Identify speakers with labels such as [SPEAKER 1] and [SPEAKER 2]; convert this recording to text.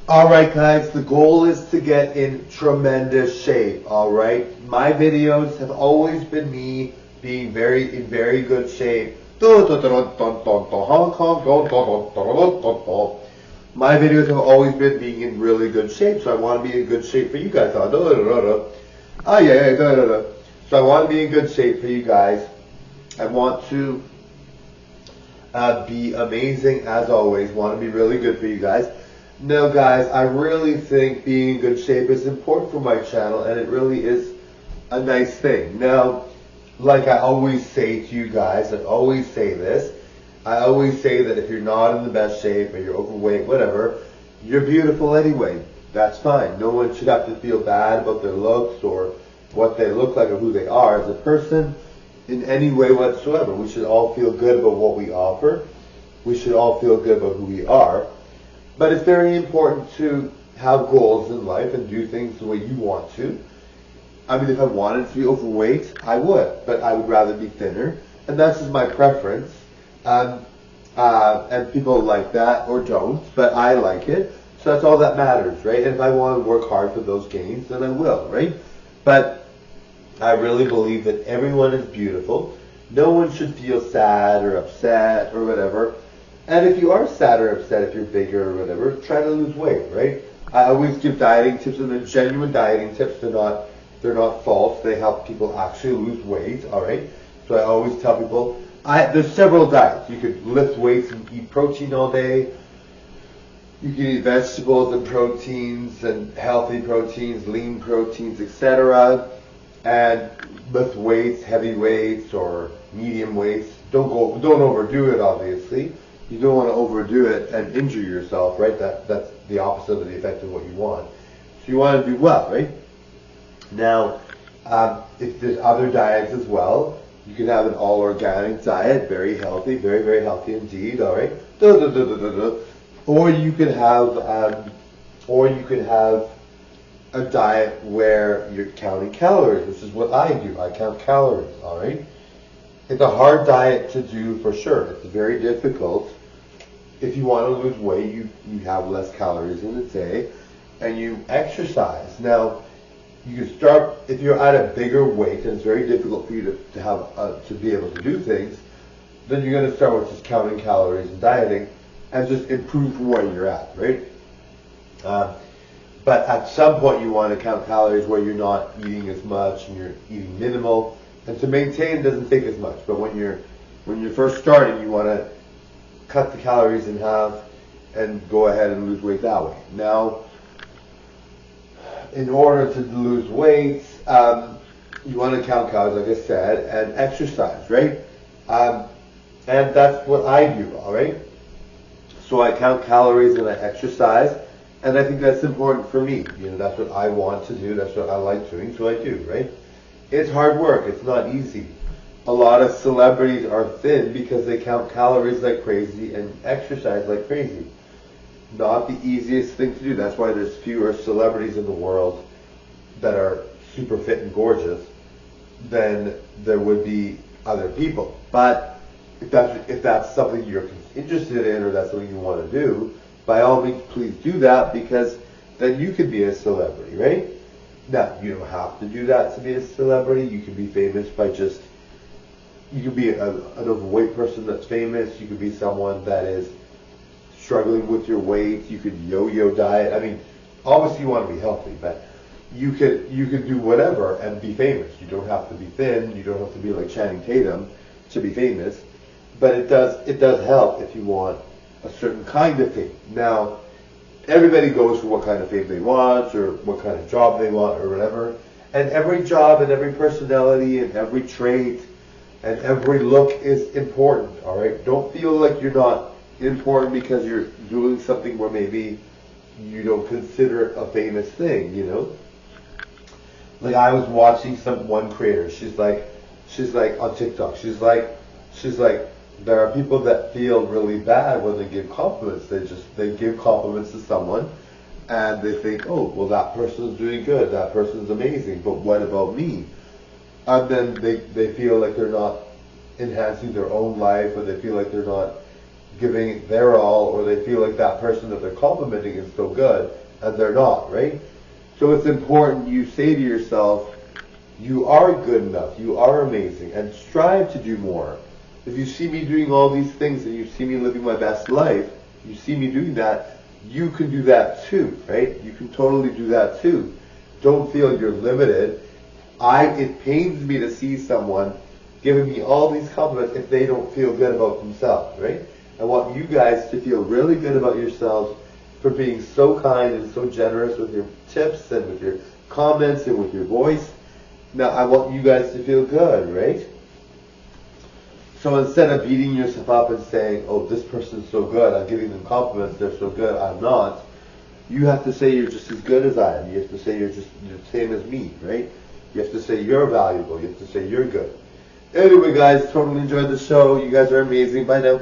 [SPEAKER 1] Alright guys, the goal is to get in tremendous shape, alright? My videos have always been me being in very good shape. My videos have always been being in really good shape, so I want to be in good shape for you guys. So I want to be in good shape for you guys. I want to be amazing as always, want to be really good for you guys. No guys, I really think being in good shape is important for my channel, and it really is a nice thing. Now, like I always say to you guys, I always say this, I always say that if you're not in the best shape or you're overweight, whatever, you're beautiful anyway. That's fine. No one should have to feel bad about their looks or what they look like or who they are as a person in any way whatsoever. We should all feel good about what we offer. We should all feel good about who we are. But it's very important to have goals in life and do things the way you want to. I mean, if I wanted to be overweight, I would, but I would rather be thinner, and that's just my preference. And people like that or don't, but I like it, so that's all that matters, right? And if I want to work hard for those gains, then I will, right? But I really believe that everyone is beautiful. No one should feel sad or upset or whatever. And if you are sad or upset, if you're bigger or whatever, try to lose weight, right? I always give dieting tips, and they're genuine dieting tips. They're not false. They help people actually lose weight, all right? So I always tell people, there's several diets. You could lift weights and eat protein all day. You can eat vegetables and proteins and healthy proteins, lean proteins, etc. And lift weights, heavy weights or medium weights. Don't overdo it, obviously. You don't want to overdo it and injure yourself, right? That's the opposite of the effect of what you want. So you want to do well, right? Now, if there's other diets as well, you can have an all-organic diet, very healthy, very, very healthy indeed, all right? Or you could have a diet where you're counting calories, which is what I do. I count calories, all right? It's a hard diet to do for sure. It's very difficult. If you want to lose weight, you have less calories in a day, and you exercise. Now, you can start, if you're at a bigger weight and it's very difficult for you to be able to do things, then you're going to start with just counting calories and dieting and just improve from where you're at, right? But at some point you want to count calories where you're not eating as much and you're eating minimal. And to maintain doesn't take as much, but when you're first starting, you want to cut the calories in half and go ahead and lose weight that way. Now, in order to lose weight, you want to count calories, like I said, and exercise, right? And that's what I do, all right? So I count calories and I exercise, and I think that's important for me. You know, that's what I want to do. That's what I like doing, so I do, right? It's hard work. It's not easy. A lot of celebrities are thin because they count calories like crazy and exercise like crazy. Not the easiest thing to do. That's why there's fewer celebrities in the world that are super fit and gorgeous than there would be other people. But if that's something you're interested in or that's something you want to do, by all means, please do that, because then you could be a celebrity, right? Now, you don't have to do that to be a celebrity. You can be famous by you could be an overweight person that's famous. You could be someone that is struggling with your weight. You could yo-yo diet. I mean, obviously you want to be healthy, but you could do whatever and be famous. You don't have to be thin. You don't have to be like Channing Tatum to be famous. But it does help if you want a certain kind of fame. Now, everybody goes for what kind of fame they want or what kind of job they want or whatever. And every job and every personality and every trait and every look is important, all right? Don't feel like you're not important because you're doing something where maybe you don't consider it a famous thing, you know? Like I was watching one creator. She's like on TikTok. She's like, there are people that feel really bad when they give compliments. They give compliments to someone and they think, oh, well, that person's doing good. That person's amazing. But what about me? And then they feel like they're not enhancing their own life, or they feel like they're not giving their all, or they feel like that person that they're complimenting is so good and they're not, right? So it's important you say to yourself, you are good enough, you are amazing, and strive to do more. If you see me doing all these things and you see me living my best life, you see me doing that, you can do that too, right? You can totally do that too. Don't feel you're limited. It pains me to see someone giving me all these compliments if they don't feel good about themselves, right? I want you guys to feel really good about yourselves for being so kind and so generous with your tips and with your comments and with your voice. Now, I want you guys to feel good, right? So instead of beating yourself up and saying, oh, this person's so good, I'm giving them compliments, they're so good, I'm not, you have to say you're just as good as I am. You have to say you're the same as me, right? You have to say you're valuable. You have to say you're good. Anyway, guys, totally enjoyed the show. You guys are amazing. Bye now.